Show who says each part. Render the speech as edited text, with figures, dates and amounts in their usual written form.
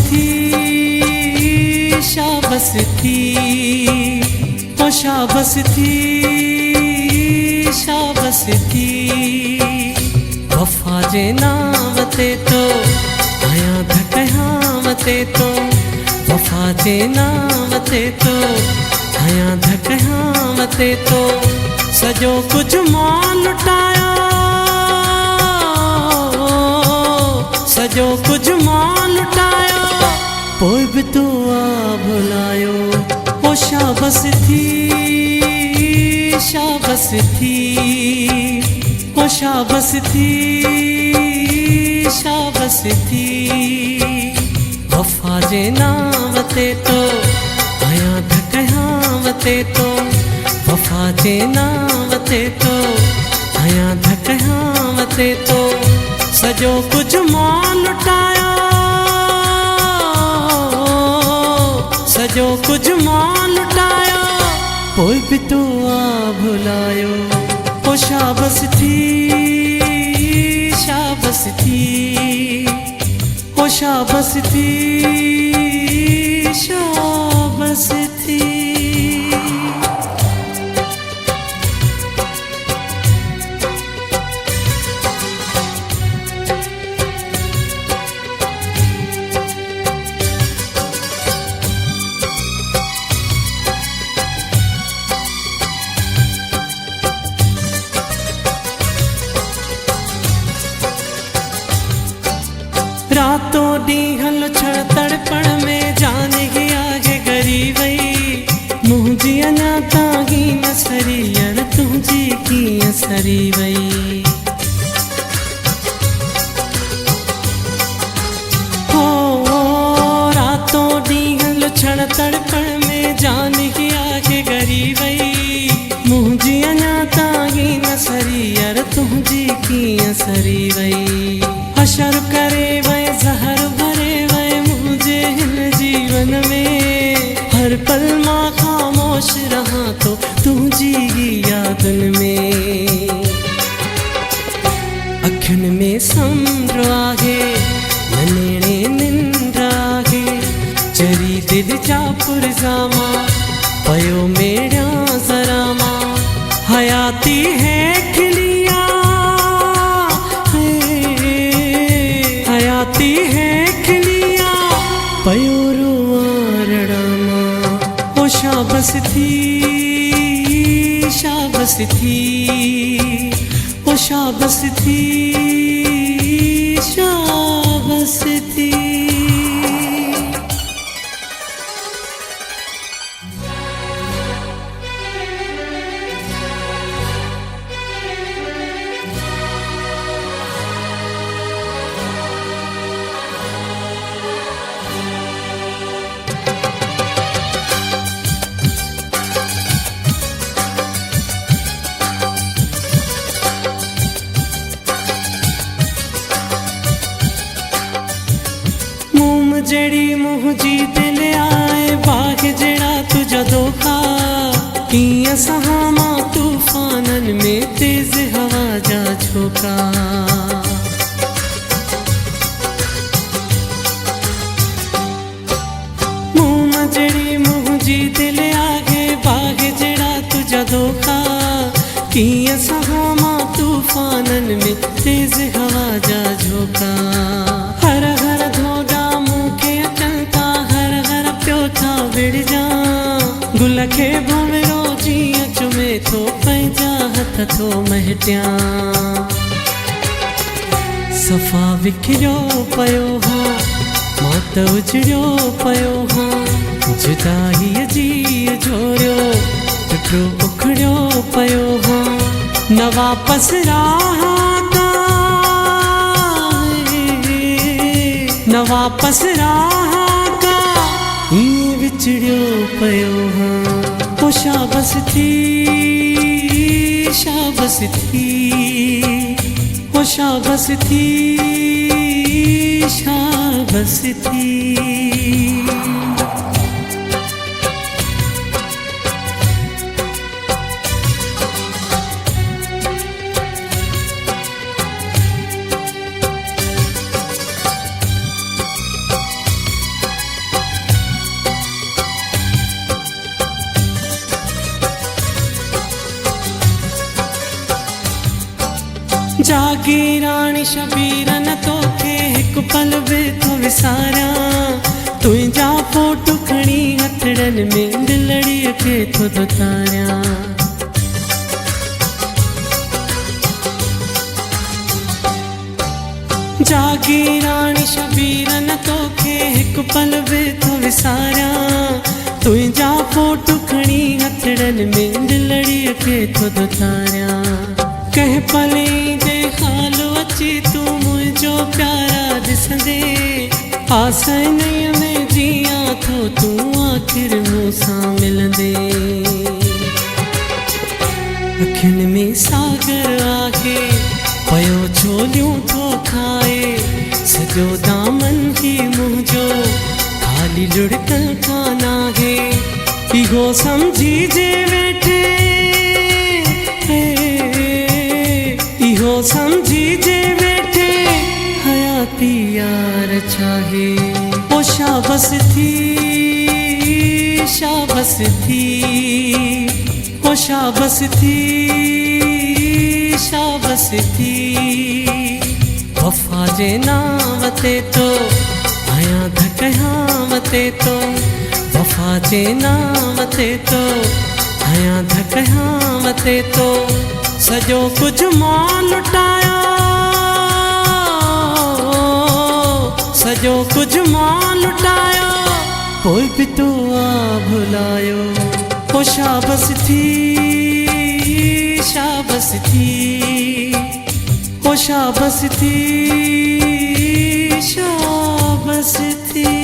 Speaker 1: थी, शाबस थी, ओ शाबस थी, शाबस थी। वफा जे नाम ते तो आया धकयां तो, वफा जे नाम ते तो आया धकयां तो। सजो कुछ मां लुटाया, सजो कुछ मां लुटाया, पोइ भी तू आ भुलायो। ओ शाबस थी, शाबस थी, ओ शाबस थी, शाबस थी। वफा जे नाम ते तो आया धकयां तो, वफा जे नाम ते तो आया धकयां तो। सजो कुछ मां लुटाया, सजो कुछ मां लुटाया, पोइ भी तू आ भुलायो। ओ शाबस थी, शाबस थी, ओ शाबस थी, शाबस थी। रातों ॾींहं लुछड़ तड़पण में जान ही आगे गरी वई। मुंहिंजी अञा ताईं न सरी, अण तुंहिंजी कीअं सरी वई। हो रातों ॾींहं लुछड़ तड़पण में जान ही आगे गरी वई। मुंहिंजी अञा ताईं न सरी, अण तुंहिंजी कीअं सरी वई। हशर करे वए ज़हर भरे वए मुझे हिन जीवन में। हर पल मां खामोश रहा तो तुझी यादन में। अखियुनि में समुंड आहे, ननेड़े निंड आहे, चरी दिल जा पुरज़ामा, पयो मेड़ा ज़रा मां। हयाती है खिलिया, हयाती है खिलिया, पयो रुआरड़ा मां। ओ शाबस थी, शाबस थी, ओ शाबस थी, शाबस थी। जड़ी मुंहिंजी दिल आए, बाग जड़ा तुझा धोखा। कीअं सहा मां तूफानन में तेज हवा जा झोंका। मुंह जड़ी मुंहिंजी दिल आगे, बाग जड़ा तुझा धोखा। कीअं सहा मां तूफानन में तेज हवा जा झोंका। हर हर धोड़ा विड़जा, गुल खे भंवरो जीअं चुमे थो, पंहिंजा हथ थो महटियां। सफ़ा विखिरियो पियो हां, मां त उजड़ियो पियो हां। जुदाईअ जी झोरियो टुकड़ो उखड़ियो पियो हां। न वापसि राह का, न वापसि राह का, ईअं विछड़ियो पियो हां। ओ शाबस थी, शाबस थी, ओ शाबस थी, शाबस थी। जागी राणी शबीर न तोखे हिकु पल बि थो विसारियां तुंहिंजा फोटू खणी हथड़नि में दिलड़ीअ खे थो दुतारियां जागी राणी शबीर न तोखे हिकु पल बि थो विसारियां तुंहिंजा फोटू खणी हथड़नि में दिलड़ीअ खे थो दुतारियां कंहिं पले जे हाल अची तूं मुंहिंजो प्यारा ॾिसंदे आसानीअ में जियां थो तूं आख़िर मूंसां मिलंदे अखियुनि में सागर आहे पयो छोलियूं थो खाए सॼो दामन ही मुंहिंजो ख़ाली लुड़कल कान आहे इहो सम्झी जे वेठे इहो सम्झी जे वेठे हयाती यार चाहे ओ शाबस थी शाबस थी ओ शाबस थी शाबस थी वफ़ा जे नाम ते तो आया धकयां ते तो वफ़ा जे नाम ते तो आया धकयां ते तो सॼो कुझु मां लुटायो सॼो कुझु मां लुटायो पोइ बि तूं आ भुलायो ओ शाबस थी शाबस थी ओ शाबस थी शाबस थी